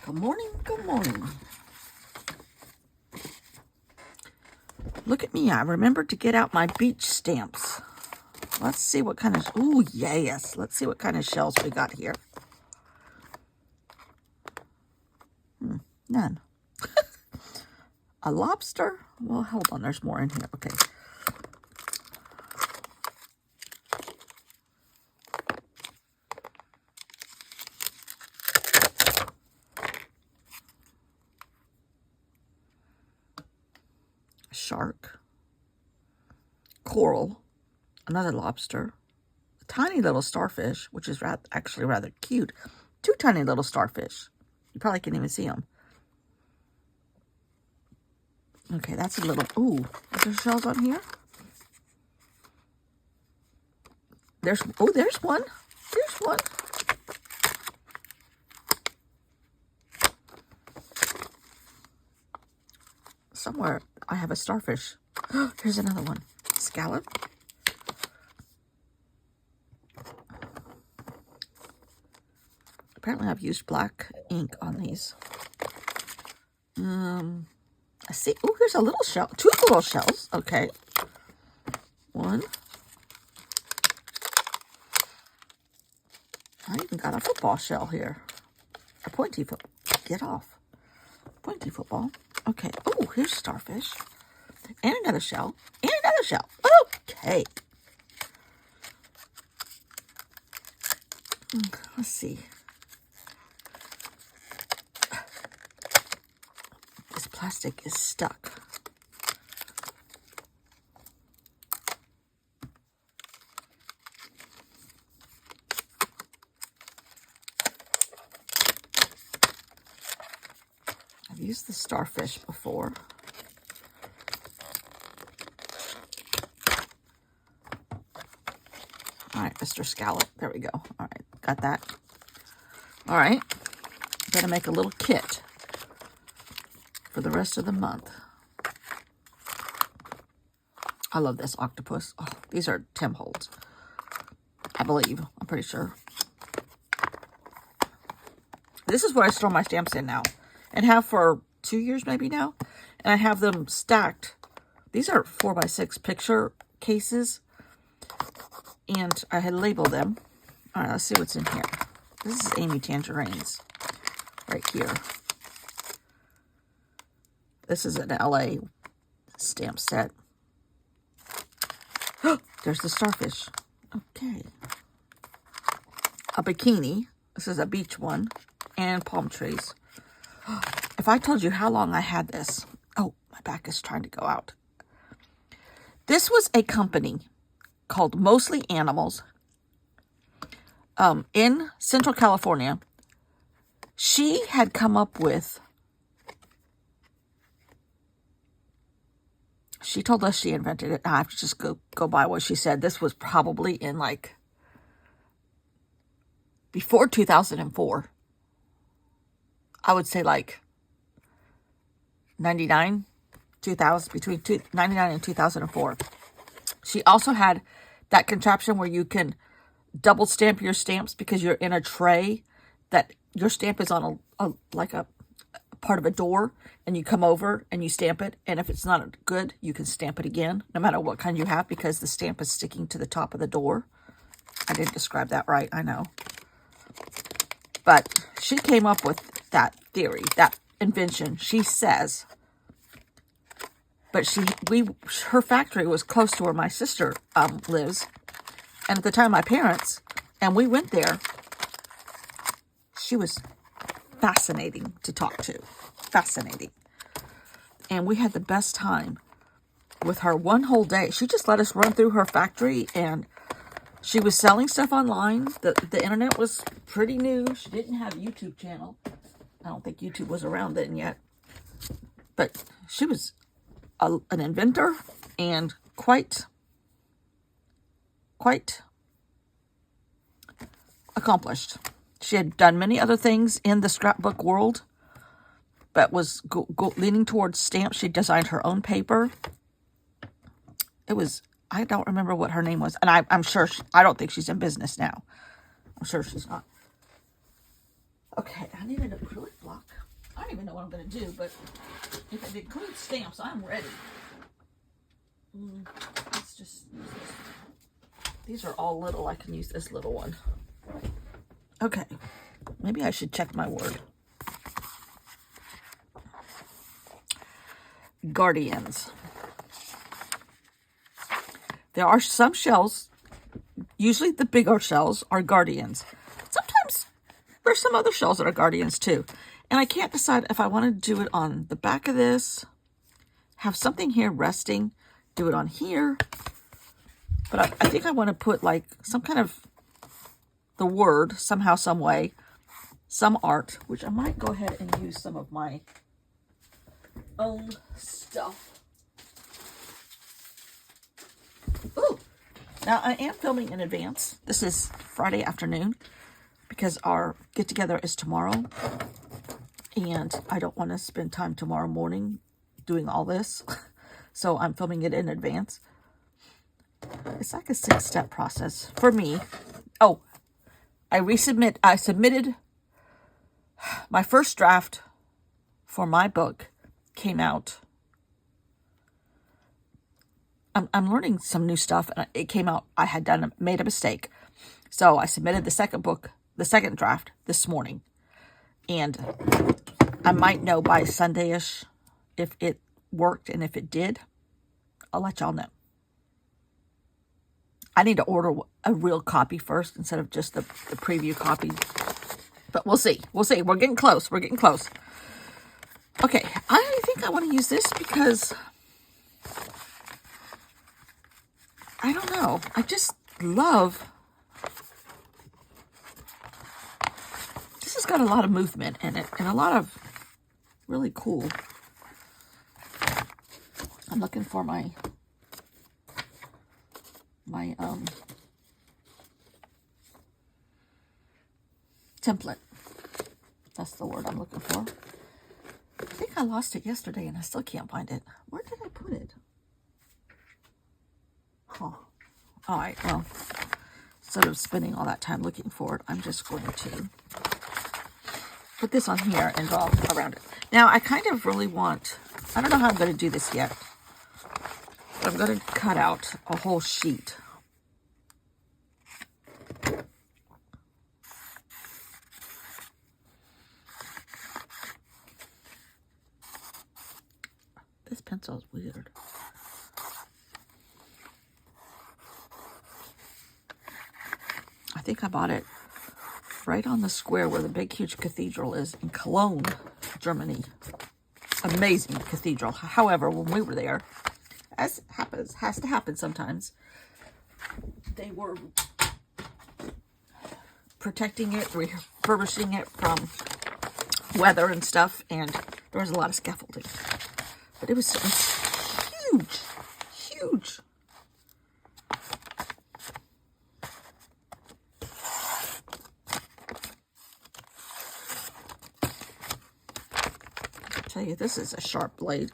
Good morning, good morning. Look at me, I remembered to get out my beach stamps. Let's see what kind of, ooh, yes. Let's see what kind of shells we got here. None. A lobster? Well, hold on, there's more in here. Okay. Shark, coral, another lobster, a tiny little starfish, which is actually rather cute. Two tiny little starfish. You probably can't even see them. Okay, that's a little, ooh, are there shells on here? There's one. There's one. Somewhere I have a starfish. Here's another one. Scallop. Apparently I've used black ink on these. I see. Oh, here's a little shell. Two little shells. Okay. One. I even got a football shell here. A pointy foot. Get off. Pointy football. Okay. Oh, here's starfish. And another shell. And another shell. Okay. Let's see. This plastic is stuck. I've used the starfish before. All right, Mr. Scallop. There we go. All right, got that. All right, gonna make a little kit for the rest of the month. I love this octopus. Oh, these are Tim Holtz, I believe. I'm pretty sure. This is what I store my stamps in now, and have for 2 years maybe now. And I have them stacked. These are 4x6 picture cases, and I had labeled them. All right, let's see what's in here. This is Amy Tangerine's right here. This is an LA stamp set. There's the starfish. Okay. A bikini. This is a beach one. And palm trees. If I told you how long I had this. Oh, my back is trying to go out. This was a company called Mostly Animals in Central California. She had come up with, she told us she invented it. I have to just go by what she said. This was probably in like before 2004. I would say like 99, 2000, between 99 and 2004. She also had that contraption where you can double stamp your stamps because you're in a tray that your stamp is on a part of a door, and you come over and you stamp it, and if it's not good, you can stamp it again, no matter what kind you have, because the stamp is sticking to the top of the door. I didn't describe that right, I know. But she came up with that theory, that invention, she says. But her factory was close to where my sister lives. And at the time, my parents, and we went there. She was fascinating to talk to. Fascinating. And we had the best time with her one whole day. She just let us run through her factory, and she was selling stuff online. The internet was pretty new. She didn't have a YouTube channel. I don't think YouTube was around then yet. But she was an inventor and quite accomplished. She had done many other things in the scrapbook world, but was leaning towards stamps. She designed her own paper. It was, I don't remember what her name was. And I'm sure, I don't think she's in business now. I'm sure she's not. Okay, I needed an acrylic block. even know what I'm going to do, but if it includes stamps, I'm ready. Let's just use this. These are all little. I can use this little one. Okay. Maybe I should check my word. Guardians. There are some shells, usually the bigger shells are Guardians. Sometimes there's some other shells that are Guardians too. And I can't decide if I want to do it on the back of this, have something here resting, do it on here. But I think I want to put like some kind of the word somehow, some way, some art, which I might go ahead and use some of my own stuff. Ooh! Now, I am filming in advance. This is Friday afternoon because our get-together is tomorrow. And I don't want to spend time tomorrow morning doing all this. So I'm filming it in advance. It's like a 6-step process for me. Oh, I submitted my first draft for my book came out. I'm learning some new stuff, and it came out. I had made a mistake, so I submitted the second draft this morning, and I might know by Sunday-ish if it worked, and if it did, I'll let y'all know. I need to order a real copy first instead of just the preview copy, but we'll see. We'll see. We're getting close. We're getting close. Okay, I think I want to use this because I don't know. I just love. This has got a lot of movement in it and a lot of really cool. I'm looking for my template. That's the word I'm looking for. I think I lost it yesterday and I still can't find it. Where did I put it? Huh. All right, well, instead of spending all that time looking for it, I'm just going to put this on here and draw around it. Now, I kind of really want, I don't know how I'm going to do this yet, but I'm going to cut out a whole sheet. This pencil is weird. I think I bought it right on the square where the big, huge cathedral is in Cologne, Germany. Amazing cathedral. However, when we were there, as has to happen sometimes, they were protecting it, refurbishing it from weather and stuff, and there was a lot of scaffolding. But it was huge, huge. I tell you, this is a sharp blade.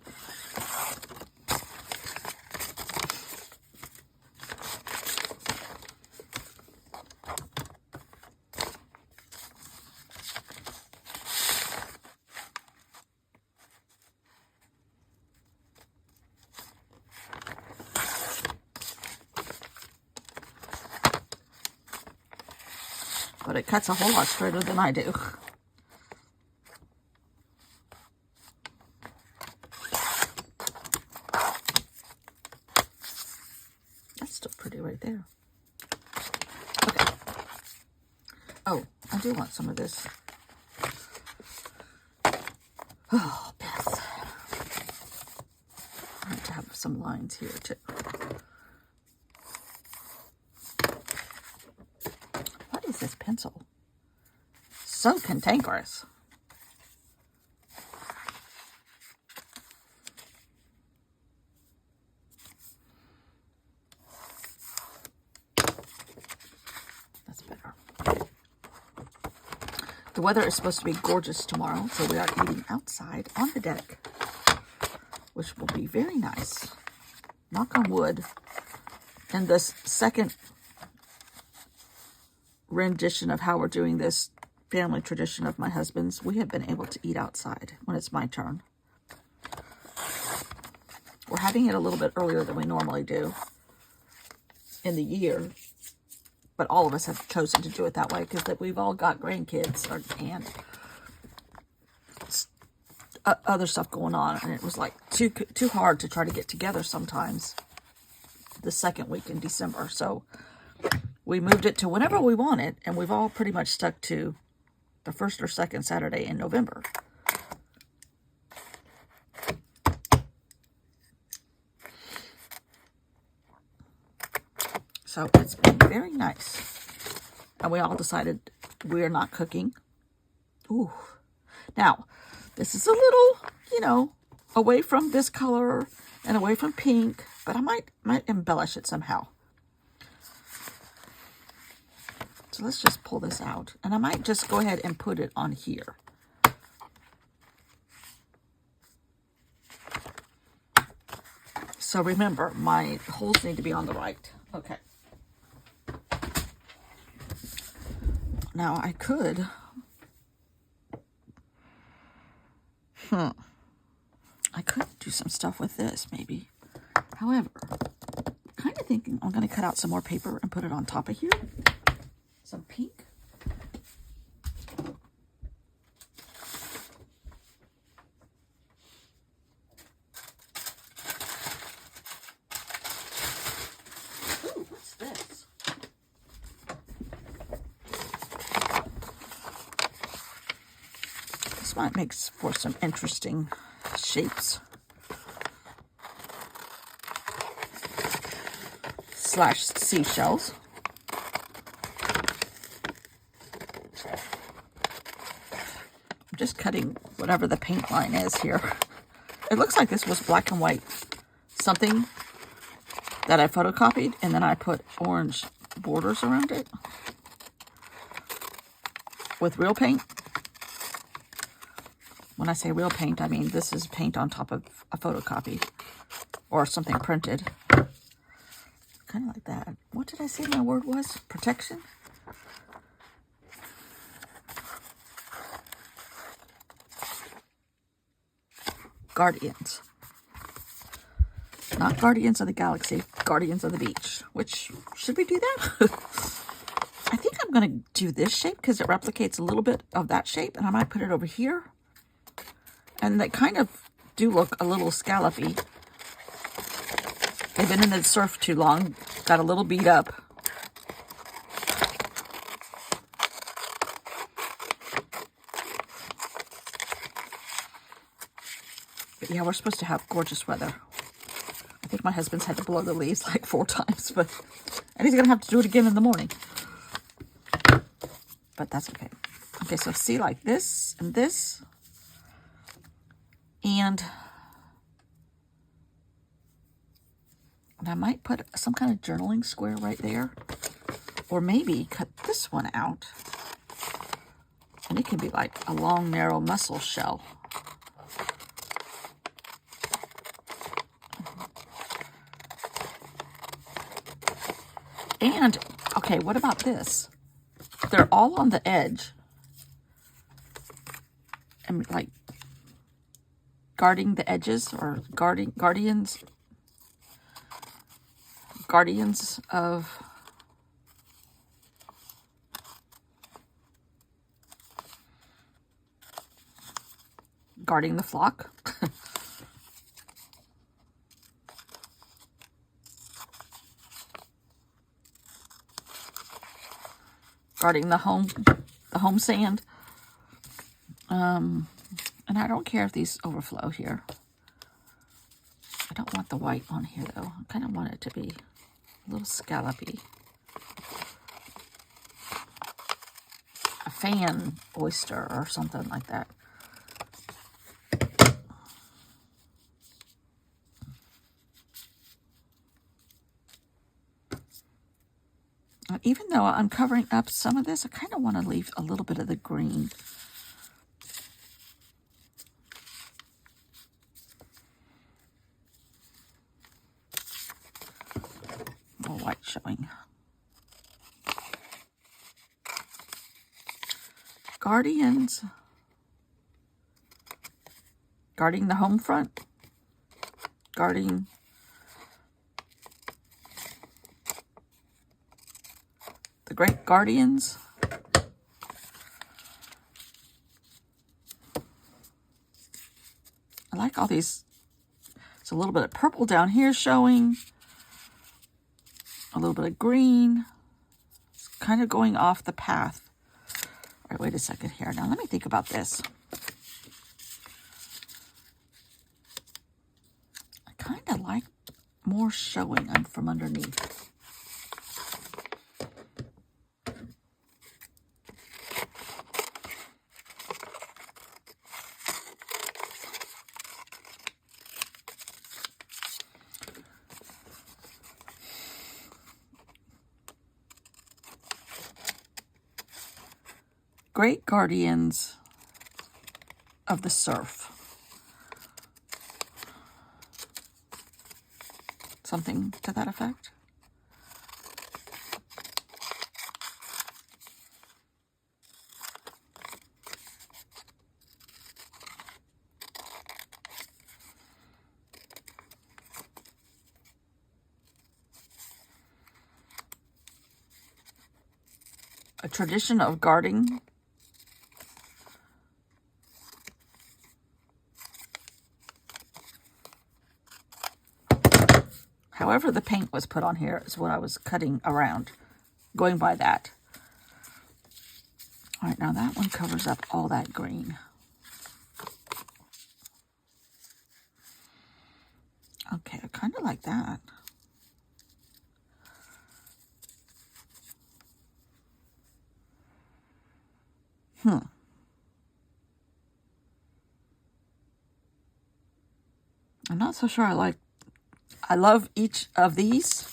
But it cuts a whole lot straighter than I do. That's still pretty right there. Okay. Oh, I do want some of this. Oh, Beth. I need to have some lines here too. This pencil so cantankerous. That's better. The weather is supposed to be gorgeous tomorrow, so we are eating outside on the deck, which will be very nice. Knock on wood. And this second rendition of how we're doing this family tradition of my husband's. We have been able to eat outside when it's my turn. We're having it a little bit earlier than we normally do in the year, but all of us have chosen to do it that way because we've all got grandkids and other stuff going on, and it was like too hard to try to get together sometimes the second week in December. So we moved it to whenever we want it, and we've all pretty much stuck to the first or second Saturday in November. So it's been very nice. And we all decided we're not cooking. Ooh. Now, this is a little, away from this color and away from pink, but I might embellish it somehow. So let's just pull this out. And I might just go ahead and put it on here. So remember, my holes need to be on the right. Okay. Now I could, I could do some stuff with this maybe. However, kind of thinking I'm going to cut out some more paper and put it on top of here. Some pink. Ooh, what's this? This might make for some interesting shapes. / seashells. I'm just cutting whatever the paint line is here. It looks like this was black and white. Something that I photocopied, and then I put orange borders around it with real paint. When I say real paint, I mean this is paint on top of a photocopy or something printed. Kind of like that. What did I say my word was? Protection? Guardians. Not Guardians of the Galaxy, Guardians of the Beach. Which, should we do that? I think I'm going to do this shape because it replicates a little bit of that shape, and I might put it over here. And they kind of do look a little scallopy. They've been in the surf too long. Got a little beat up. But yeah, we're supposed to have gorgeous weather. I think my husband's had to blow the leaves like 4 times, and he's going to have to do it again in the morning. But that's okay. Okay, so see, like this and this. And I might put some kind of journaling square right there. Or maybe cut this one out. And it can be like a long, narrow mussel shell. And, okay, what about this? They're all on the edge. And like guarding the edges, or guardians of guarding the flock. Guarding the home sand. And I don't care if these overflow here. I don't want the white on here, though. I kind of want it to be a little scallopy. A fan oyster or something like that. Even though I'm covering up some of this, I kind of want to leave a little bit of the green. More white showing. guardians. Guarding the home front. Guarding the great guardians. I like all these. It's a little bit of purple down here showing. A little bit of green. It's kind of going off the path. All right, wait a second here. Now let me think about this. I kind of like more showing from underneath. Great guardians of the surf. Something to that effect. A tradition of guarding. However the paint was put on here is what I was cutting around, going by that. All right, now that one covers up all that green. Okay, I kind of like that. I'm not so sure I love each of these,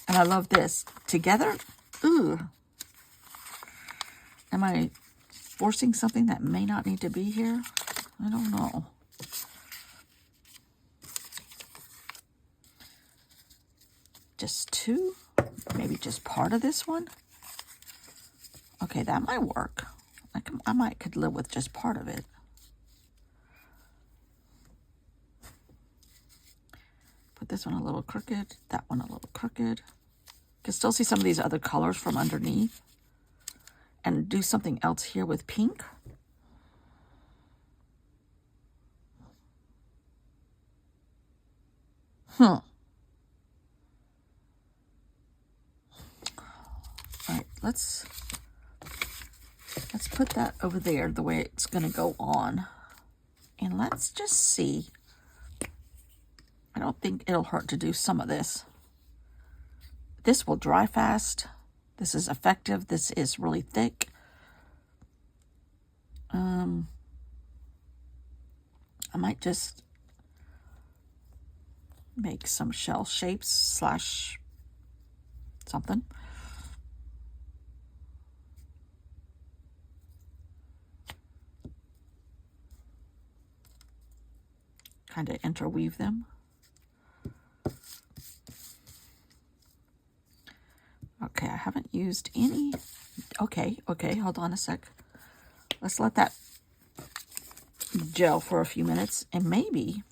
and I love this. Together, ooh. Am I forcing something that may not need to be here? I don't know. Just two? Maybe just part of this one? Okay, that might work. I could live with just part of it. Put this one a little crooked, that one a little crooked. Can still see some of these other colors from underneath. And do something else here with pink. All right, let's put that over there the way it's going to go on. And let's just see. I don't think it'll hurt to do some of this. This will dry fast. This is effective. This is really thick. I might just make some shell shapes / something. Kind of interweave them. Okay, I haven't used any. Okay, hold on a sec. Let's let that gel for a few minutes, and maybe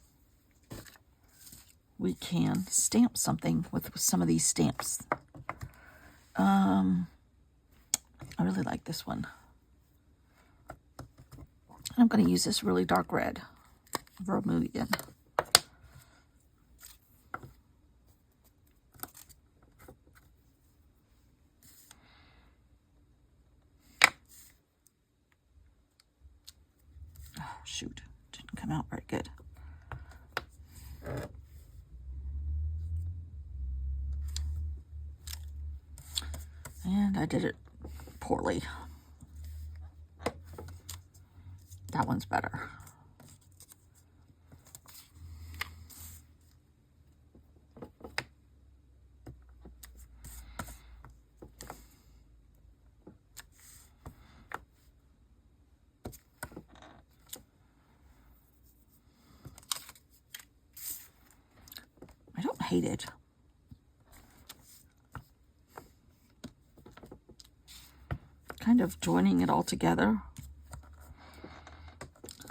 we can stamp something with some of these stamps. I really like this one. I'm going to use this really dark red, vermilion. Shoot, didn't come out very good. And I did it poorly. That one's better. I don't hate it. Kind of joining it all together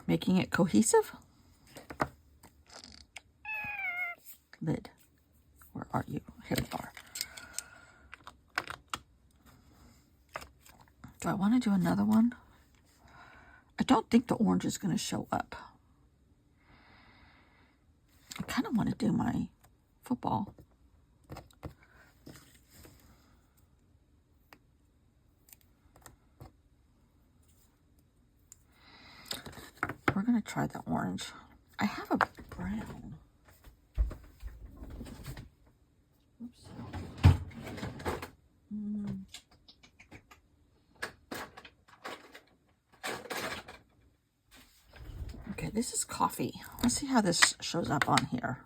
Making it cohesive. Lid. Where are you? Here we are. Do I want to do another one? I don't think the orange is going to show up. I kind of want to do my football. We're going to try the orange. I have a brown. Oops. Okay, this is coffee. Let's see how this shows up on here.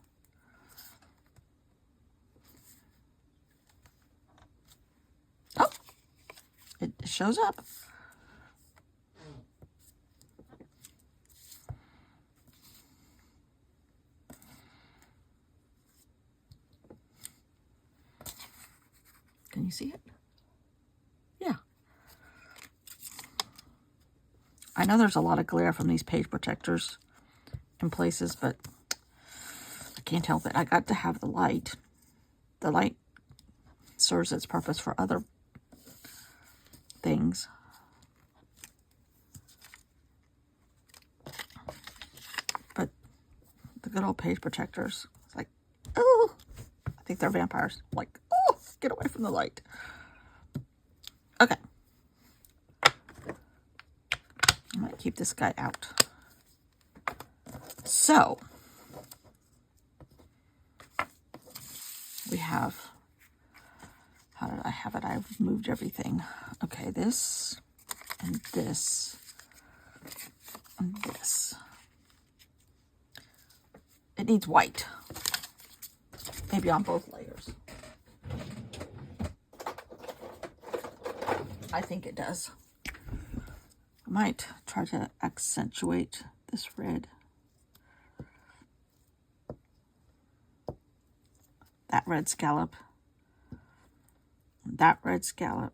Oh, it shows up. Can you see it? Yeah. I know there's a lot of glare from these page protectors in places, but I can't help it. I got to have the light. The light serves its purpose for other things. But the good old page protectors, it's like, oh, I think they're vampires. Like, oh, get away from the light. Okay. I might keep this guy out. So, we have, how did I have it? I've moved everything. Okay, this, and this, and this. It needs white. Maybe on both layers. I think it does. I might try to accentuate this red. That red scallop. That red scallop.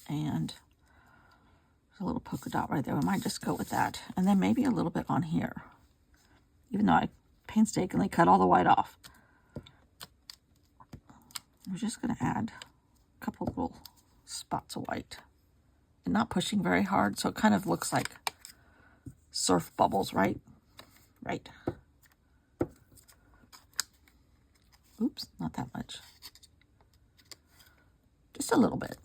And there's a little polka dot right there. I might just go with that. And then maybe a little bit on here. Even though I painstakingly cut all the white off. I'm just going to add a couple little spots of white. And not pushing very hard, so it kind of looks like surf bubbles, right? Right. Oops, not that much. Just a little bit.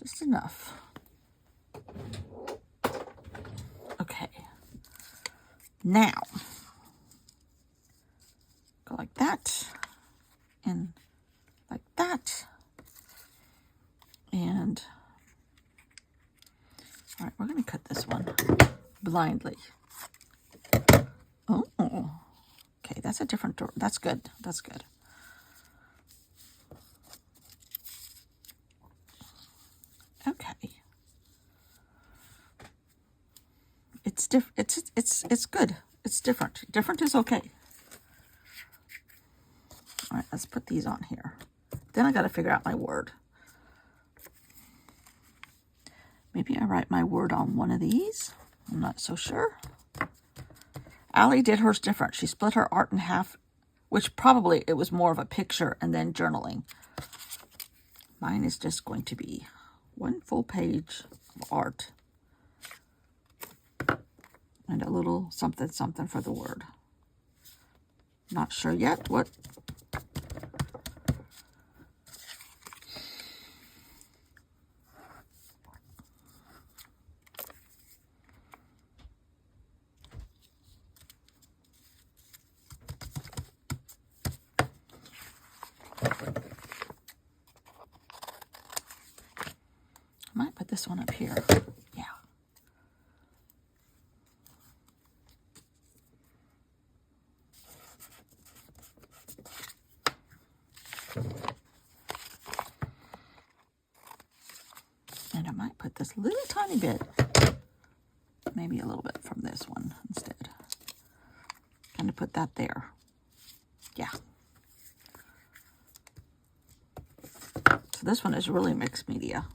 Just enough. Okay. Now, go like that, and like that, and all right, we're going to cut this one blindly. Oh, okay, that's a different door. That's good. That's good. Okay. It's it's good. It's different. Different is okay. All right, let's put these on here. Then I got to figure out my word. Maybe I write my word on one of these. I'm not so sure. Allie did hers different. She split her art in half, which probably it was more of a picture and then journaling. Mine is just going to be one full page of art and a little something something for the word. Not sure yet what. I might put this one up here. Yeah. And I might put this little tiny bit, maybe a little bit from this one instead. Kind of put that there. Yeah. So this one is really mixed media.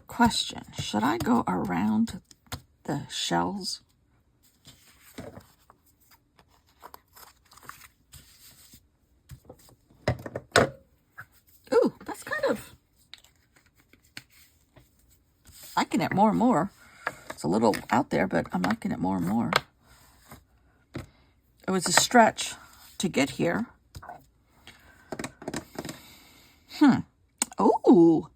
Question, should I go around the shells? Ooh, that's kind of liking it more and more. It's a little out there, but I'm liking it more and more. It was a stretch to get here. Ooh.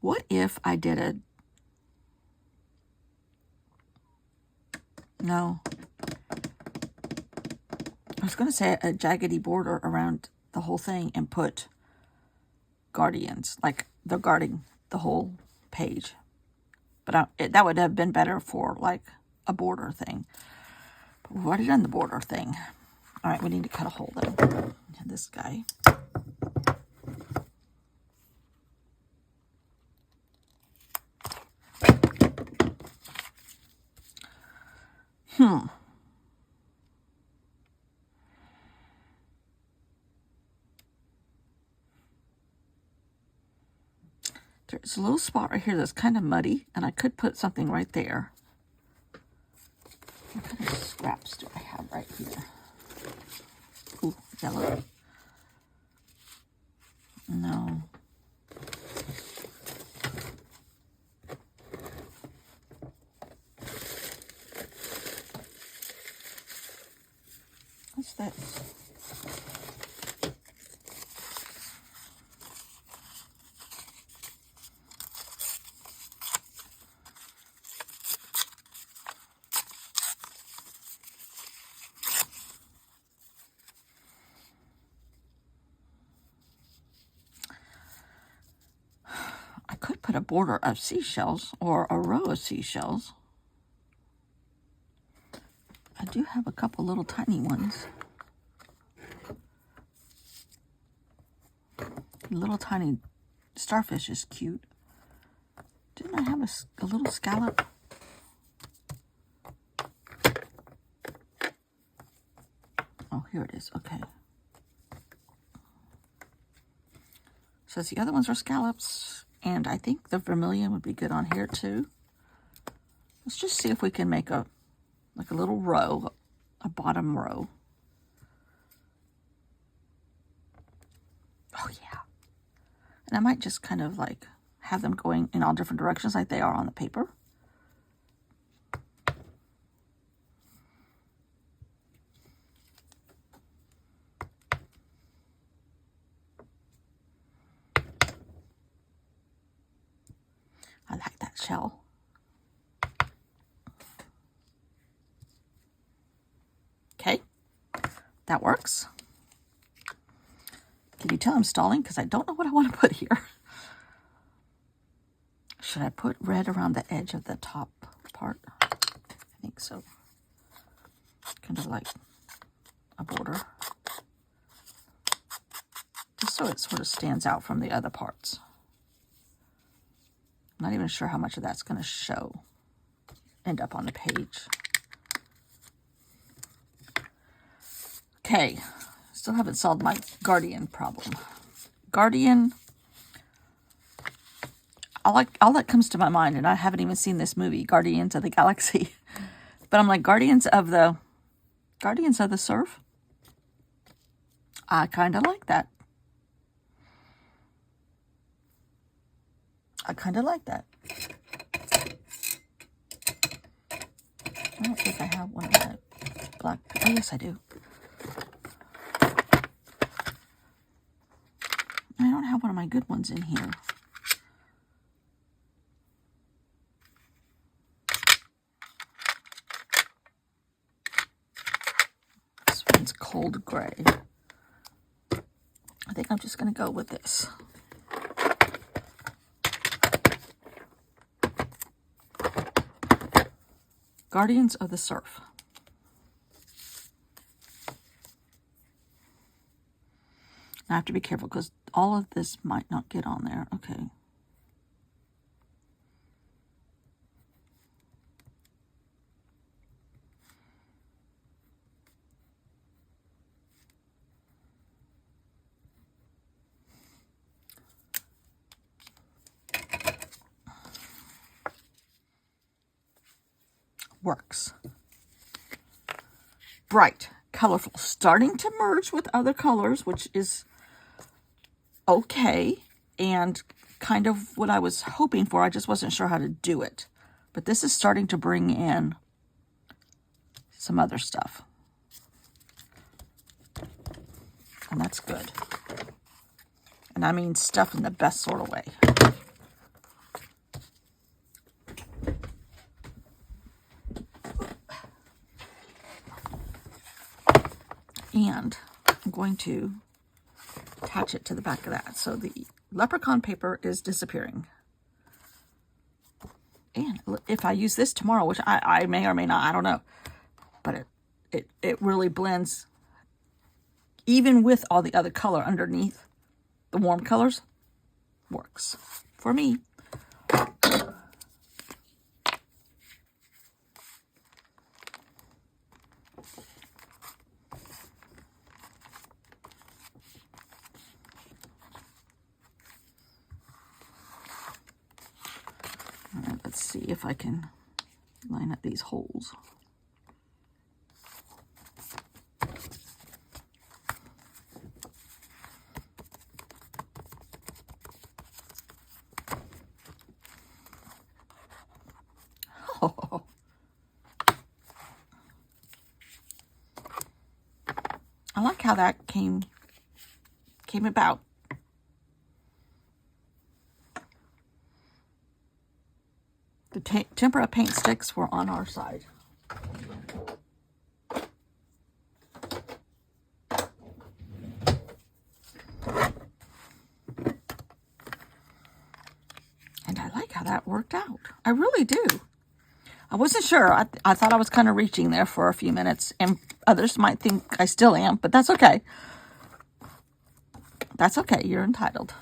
What if I did a... No. I was going to say a jaggedy border around the whole thing and put Guardians, like they're guarding the whole page. But that would have been better for like a border thing. But we've already done the border thing. All right, we need to cut a hole though. And this guy. There's a little spot right here that's kind of muddy, and I could put something right there. What kind of scraps do I have right here? Ooh, yellow. No. What's this? I could put a border of seashells or a row of seashells. I do have a couple little tiny ones. Little tiny starfish is cute. Didn't I have a little scallop? Oh, here it is. Okay. So the other ones are scallops, and I think the vermilion would be good on here too. Let's just see if we can make a little row, a bottom row. Oh yeah. And I might just kind of like have them going in all different directions like they are on the paper. I like that shell. Okay, that works. Can you tell I'm stalling? Because I don't know what I want to put here. Should I put red around the edge of the top part? I think so. Kind of like a border. Just so it sort of stands out from the other parts. I'm not even sure how much of that's going to end up on the page. Okay, still haven't solved my Guardian problem. Guardian, all that comes to my mind, and I haven't even seen this movie, Guardians of the Galaxy. But I'm like, Guardians of the Surf? I kind of like that. I kind of like that. I don't think I have one of the black... Oh, yes, I do. I don't have one of my good ones in here. This one's cold gray. I think I'm just going to go with this. Guardians of the Surf. Now I have to be careful because all of this might not get on there. Okay. Works. Bright, colorful, starting to merge with other colors, which is okay, and kind of what I was hoping for. I just wasn't sure how to do it. But this is starting to bring in some other stuff. And that's good. And I mean stuff in the best sort of way. And I'm going to attach it to the back of that. So the leprechaun paper is disappearing. And if I use this tomorrow, which I may or may not, I don't know. But it really blends, even with all the other color underneath, the warm colors, works for me. Let's see if I can line up these holes. Oh. I like how that came about. The tempera paint sticks were on our side. And I like how that worked out. I really do. I wasn't sure. I thought I was kind of reaching there for a few minutes, and others might think I still am, but that's okay. That's okay. You're entitled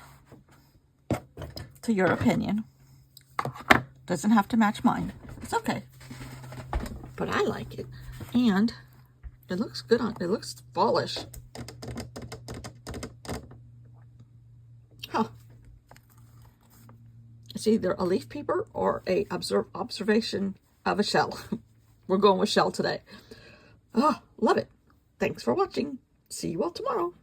to your opinion. Doesn't have to match mine. It's okay. But I like it. And it looks good on, it looks fallish. Huh. It's either a leaf paper or a observation of a shell. We're going with shell today. Oh, love it. Thanks for watching. See you all tomorrow.